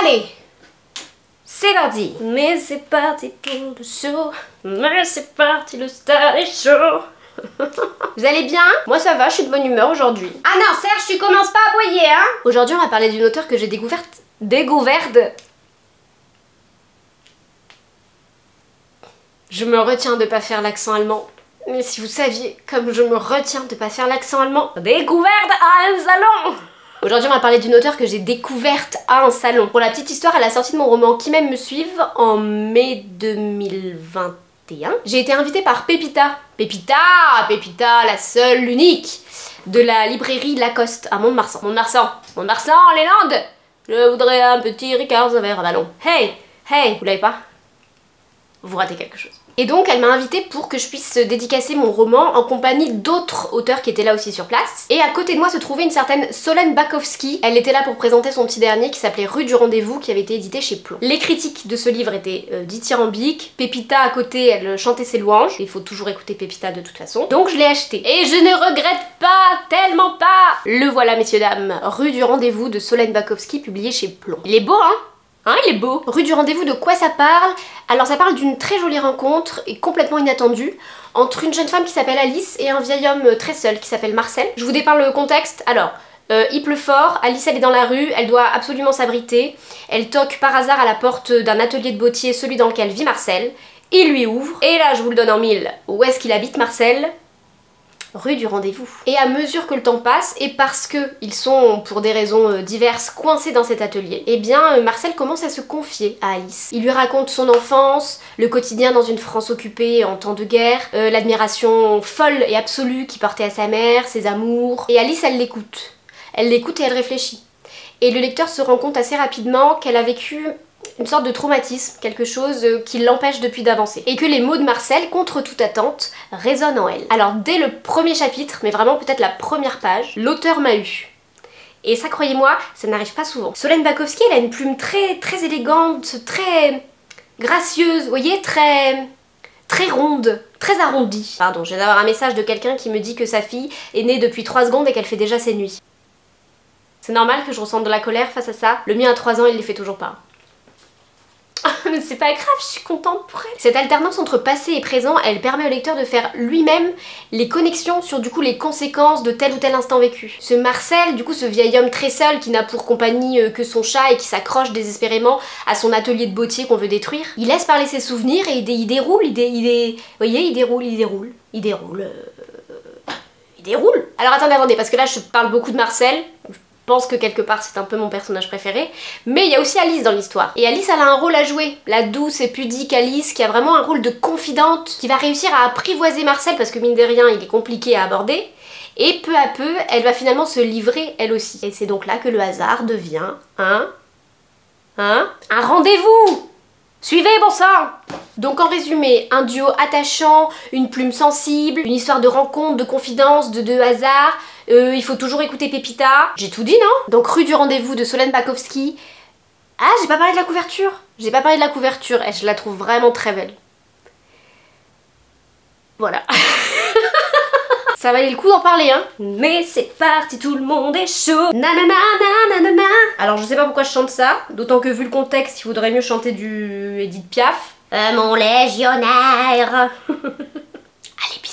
Allez, c'est parti. Mais c'est parti pour le show. Mais c'est parti, le star est chaud. Vous allez bien? Moi ça va, je suis de bonne humeur aujourd'hui. Ah non, Serge, tu commences pas à aboyer, hein? Aujourd'hui, on va parler d'une auteure que j'ai découverte. Je me retiens de pas faire l'accent allemand. Mais si vous saviez, comme je me retiens de pas faire l'accent allemand. Découverte à un salon! Aujourd'hui, on va parler d'une auteure que j'ai découverte à un salon. Pour la petite histoire, à la sortie de mon roman Qui m'aime me suive en mai 2021. J'ai été invitée par Pépita. Pépita, la seule, l'unique, de la librairie Lacoste à Mont-de-Marsan. Mont-de-Marsan, les Landes! Je voudrais un petit Ricard vert à ballon. Hey, vous l'avez pas? Vous ratez quelque chose. Et donc elle m'a invitée pour que je puisse dédicacer mon roman en compagnie d'autres auteurs qui étaient là aussi sur place. Et à côté de moi se trouvait une certaine Solène Bakowski. Elle était là pour présenter son petit dernier qui s'appelait Rue du Rendez-vous, qui avait été édité chez Plon. Les critiques de ce livre étaient dithyrambiques. Pépita à côté, elle chantait ses louanges. Il faut toujours écouter Pépita de toute façon. Donc je l'ai acheté. Et je ne regrette pas, tellement pas. Le voilà messieurs dames, Rue du Rendez-vous de Solène Bakowski, publié chez Plon. Il est beau hein? Hein, il est beau. Rue du Rendez-vous, de quoi ça parle? Alors ça parle d'une très jolie rencontre et complètement inattendue entre une jeune femme qui s'appelle Alice et un vieil homme très seul qui s'appelle Marcel. Je vous dépeins le contexte. Alors, il pleut fort, Alice elle est dans la rue, elle doit absolument s'abriter. Elle toque par hasard à la porte d'un atelier de bottier, celui dans lequel vit Marcel. Il lui ouvre, et là je vous le donne en mille. Où est-ce qu'il habite Marcel? Rue du Rendez-vous. Et à mesure que le temps passe, et parce que ils sont, pour des raisons diverses, coincés dans cet atelier, eh bien Marcel commence à se confier à Alice. Il lui raconte son enfance, le quotidien dans une France occupée en temps de guerre, l'admiration folle et absolue qu'il portait à sa mère, ses amours. Et Alice, elle l'écoute. Elle l'écoute et elle réfléchit. Et le lecteur se rend compte assez rapidement qu'elle a vécu une sorte de traumatisme, quelque chose qui l'empêche depuis d'avancer. Et que les mots de Marcel, contre toute attente, résonnent en elle. Alors dès le premier chapitre, mais vraiment peut-être la première page, l'auteur m'a eu. Et ça, croyez-moi, ça n'arrive pas souvent. Solène Bakowski, elle a une plume très élégante, très gracieuse, vous voyez, très ronde, très arrondie. Pardon, je viens d'avoir un message de quelqu'un qui me dit que sa fille est née depuis 3 secondes et qu'elle fait déjà ses nuits. C'est normal que je ressente de la colère face à ça. Le mien à 3 ans, il les fait toujours pas. Mais c'est pas grave, je suis contente pour elle. Cette alternance entre passé et présent, elle permet au lecteur de faire lui-même les connexions sur du coup les conséquences de tel ou tel instant vécu. Ce Marcel, du coup ce vieil homme très seul qui n'a pour compagnie que son chat et qui s'accroche désespérément à son atelier de bottier qu'on veut détruire, il laisse parler ses souvenirs et il déroule, vous voyez, il déroule. Alors attendez, parce que là je parle beaucoup de Marcel. Je pense que quelque part c'est un peu mon personnage préféré, mais il y a aussi Alice dans l'histoire. Et Alice elle a un rôle à jouer, la douce et pudique Alice qui a vraiment un rôle de confidente, qui va réussir à apprivoiser Marcel parce que mine de rien il est compliqué à aborder, et peu à peu elle va finalement se livrer elle aussi. Et c'est donc là que le hasard devient un rendez-vous. Suivez, bon sang! Donc en résumé, un duo attachant, une plume sensible, une histoire de rencontre, de confidence, de hasard. Il faut toujours écouter Pépita. J'ai tout dit, non? Donc Rue du Rendez-vous de Solène Bakowski. Ah, j'ai pas parlé de la couverture. Et je la trouve vraiment très belle. Voilà. Ça valait le coup d'en parler, hein. Mais c'est parti, tout le monde est chaud. Nanana, nanana. Alors je sais pas pourquoi je chante ça, d'autant que vu le contexte, il faudrait mieux chanter du Edith Piaf. Mon légionnaire. Allez bien.